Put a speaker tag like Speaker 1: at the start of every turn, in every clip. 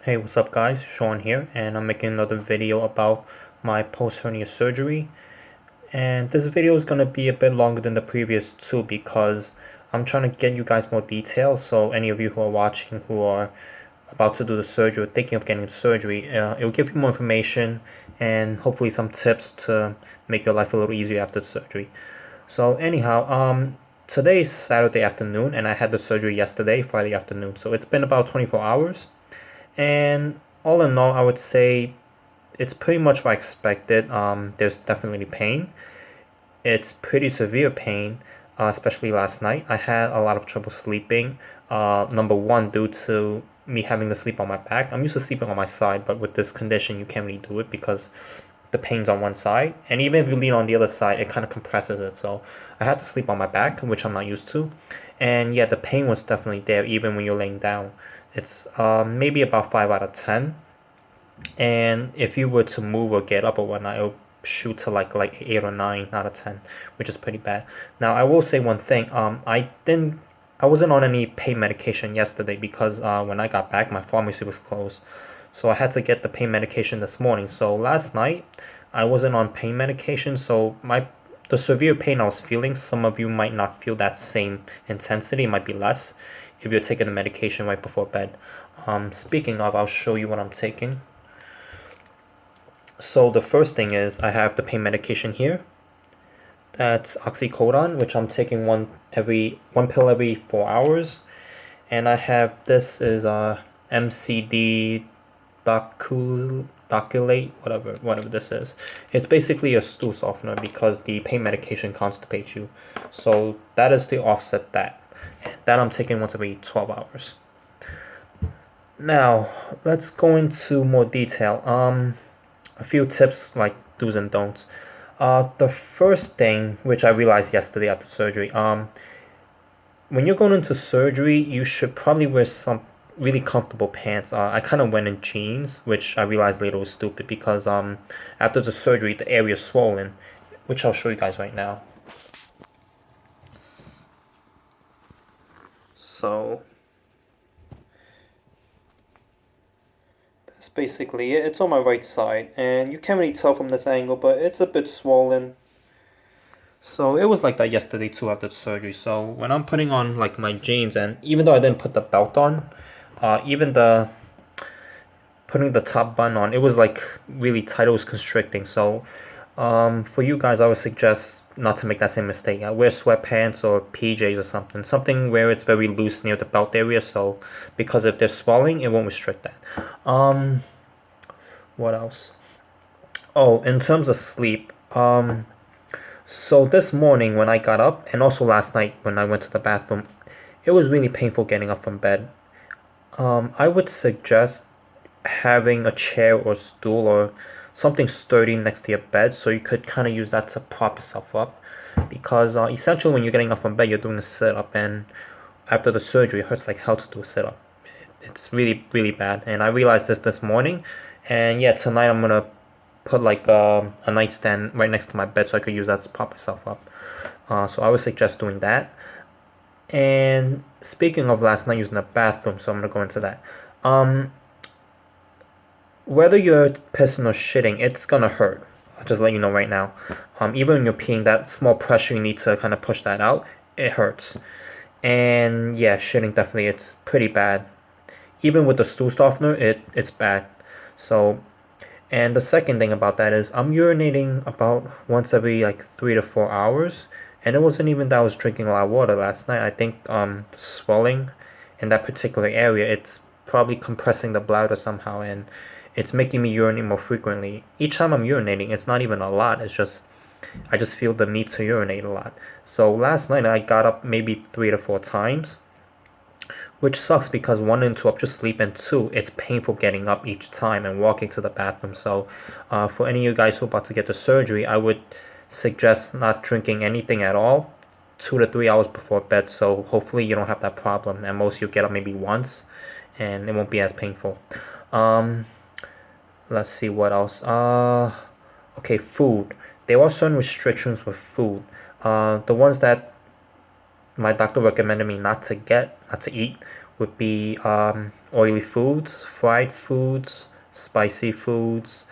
Speaker 1: Hey, what's up guys? Sean here, and I'm making another video about my post hernia surgery. And this video is going to be a bit longer than the previous two because I'm trying to get you guys more details. So any of you who are watching who are about to do the surgery or thinking of getting the surgery, it will give you more information and hopefully some tips to make your life a little easier after the surgery. So anyhow, today is Saturday afternoon and I had the surgery yesterday, Friday afternoon. So it's been about 24 hours. And all in all, I would say it's pretty much what I expected. There's definitely pain. It's pretty severe pain, especially last night. I had a lot of trouble sleeping. Number one, due to me having to sleep on my back. I'm used to sleeping on my side, but with this condition, you can't really do it because the pain's on one side. And even if you lean on the other side, it kind of compresses it. So I had to sleep on my back, which I'm not used to. And yeah, the pain was definitely there, even when you're laying down. It's maybe about 5 out of 10. And if you were to move or get up or whatnot, it'll shoot to like 8 or 9 out of 10, which is pretty bad. Now I will say one thing. I wasn't on any pain medication yesterday because when I got back, my pharmacy was closed, so I had to get the pain medication this morning. So last night I wasn't on pain medication, so the severe pain I was feeling, some of you might not feel that same intensity. It might be less if you're taking the medication right before bed. Speaking of, I'll show you what I'm taking. So the first thing is I have the pain medication here. That's oxycodone, which I'm taking one pill every 4 hours. And I have this is MCD doculate, whatever this is. It's basically a stool softener because the pain medication constipates you. So that is to offset that. That I'm taking once every 12 hours. Now let's go into more detail. A few tips like do's and don'ts. The first thing, which I realized yesterday after surgery, when you're going into surgery, you should probably wear some really comfortable pants. I kind of went in jeans, which I realized later was stupid because after the surgery, the area is swollen, which I'll show you guys right now. So that's basically it. It's on my right side, and you can't really tell from this angle, but it's a bit swollen. So it was like that yesterday too after the surgery. So when I'm putting on like my jeans, and even though I didn't put the belt on, even the putting the top button on, it was like really tight. It was constricting. So for you guys, I would suggest not to make that same mistake. Wear sweatpants or PJs or something where it's very loose near the belt area. So because if they're swelling, it won't restrict that. What else? Oh, in terms of sleep, so this morning when I got up, and also last night when I went to the bathroom, it was really painful getting up from bed. I would suggest having a chair or stool or something sturdy next to your bed so you could kind of use that to prop yourself up. Because essentially when you're getting up from bed, you're doing a sit-up, and after the surgery, it hurts like hell to do a sit-up. It's really, really bad. And I realized this morning, and yeah, tonight I'm gonna put like a nightstand right next to my bed so I could use that to prop myself up. So I would suggest doing that. And speaking of last night using the bathroom, so I'm gonna go into that. Whether you're pissing or shitting, it's gonna hurt. I'll just let you know right now. Even when you're peeing, that small pressure you need to kind of push that out, it hurts. And yeah, shitting definitely, it's pretty bad. Even with the stool softener, it's bad. So, and the second thing about that is I'm urinating about once every like 3 to 4 hours, and it wasn't even that I was drinking a lot of water last night. I think the swelling in that particular area, it's probably compressing the bladder somehow, and it's making me urinate more frequently. Each time I'm urinating, it's not even a lot. It's just I just feel the need to urinate a lot. So last night I got up maybe 3 to 4 times, which sucks because one, interrupt your sleep, and two, it's painful getting up each time and walking to the bathroom. So for any of you guys who are about to get the surgery, I would suggest not drinking anything at all 2 to 3 hours before bed. So hopefully you don't have that problem. At most you'll get up maybe once and it won't be as painful. Let's see what else. Okay, food. There are certain restrictions with food. The ones that my doctor recommended me not to eat would be oily foods, fried foods, spicy foods,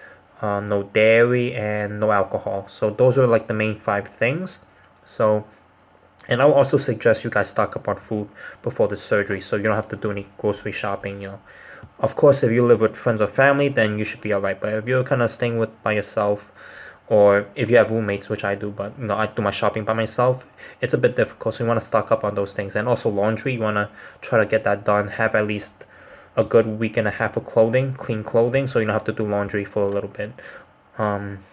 Speaker 1: no dairy, and no alcohol. So those are like the main 5 things. So, and I will also suggest you guys stock up on food before the surgery so you don't have to do any grocery shopping. Of course, if you live with friends or family, then you should be alright. But if you're kind of staying with by yourself, or if you have roommates, which I do, but I do my shopping by myself, it's a bit difficult. So you want to stock up on those things, and also laundry. You want to try to get that done. Have at least a good week and a half of clothing, clean clothing, so you don't have to do laundry for a little bit. Um,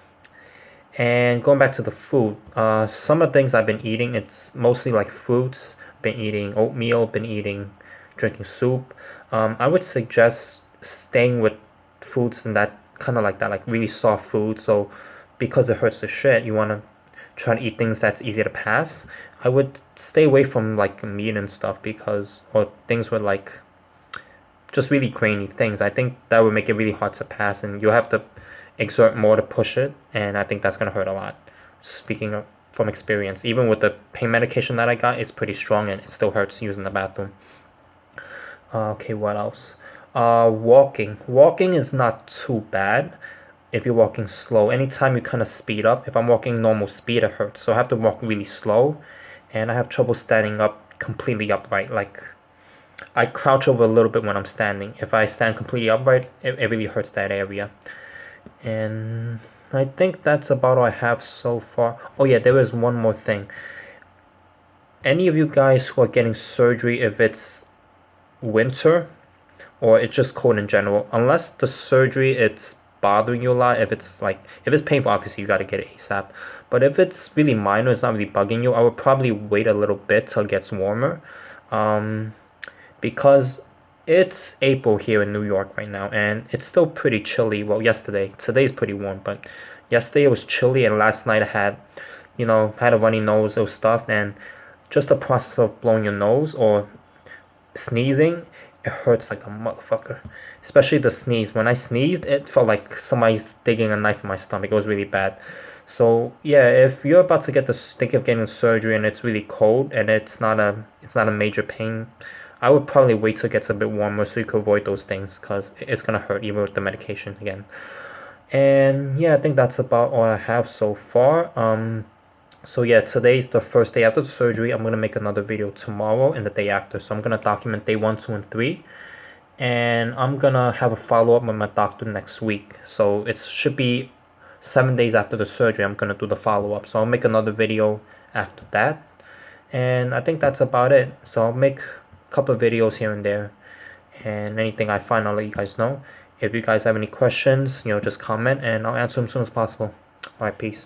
Speaker 1: and going back to the food, some of the things I've been eating, it's mostly like fruits. Been eating oatmeal. Been drinking soup. I would suggest staying with foods and that kind of like that, like really soft food. So because it hurts the shit, you want to try to eat things that's easy to pass. I would stay away from like meat and stuff because, or things with like just really grainy things. I think that would make it really hard to pass, and you'll have to exert more to push it, and I think that's gonna hurt a lot. Speaking of from experience, even with the pain medication that I got, it's pretty strong and it still hurts using the bathroom. Okay, what else? Walking. Walking is not too bad if you're walking slow. Anytime you kind of speed up, if I'm walking normal speed, it hurts. So I have to walk really slow, and I have trouble standing up completely upright. Like I crouch over a little bit when I'm standing. If I stand completely upright, it really hurts that area. And I think that's about all I have so far. Oh yeah, there is one more thing. Any of you guys who are getting surgery, if it's winter or it's just cold in general, unless the surgery it's bothering you a lot, if it's painful, obviously you gotta get it ASAP. But if it's really minor, it's not really bugging you, I would probably wait a little bit till it gets warmer. Because it's April here in New York right now, and it's still pretty chilly. Well, today's pretty warm, but yesterday it was chilly, and last night I had a runny nose. It was stuffed, and just the process of blowing your nose or sneezing, it hurts like a motherfucker. Especially the sneeze. When I sneezed, it felt like somebody's digging a knife in my stomach. It was really bad. So yeah, if you're about to think of getting surgery and it's really cold and it's not a major pain, I would probably wait till it gets a bit warmer so you can avoid those things because it's gonna hurt even with the medication again. And yeah, I think that's about all I have so far. So yeah, today's the first day after the surgery. I'm gonna make another video tomorrow and the day after. So I'm gonna document day 1, 2, and 3, and I'm gonna have a follow up with my doctor next week. So it should be 7 days after the surgery. I'm gonna do the follow up. So I'll make another video after that, and I think that's about it. So I'll make a couple of videos here and there, and anything I find, I'll let you guys know. If you guys have any questions, just comment and I'll answer them as soon as possible. Alright, peace.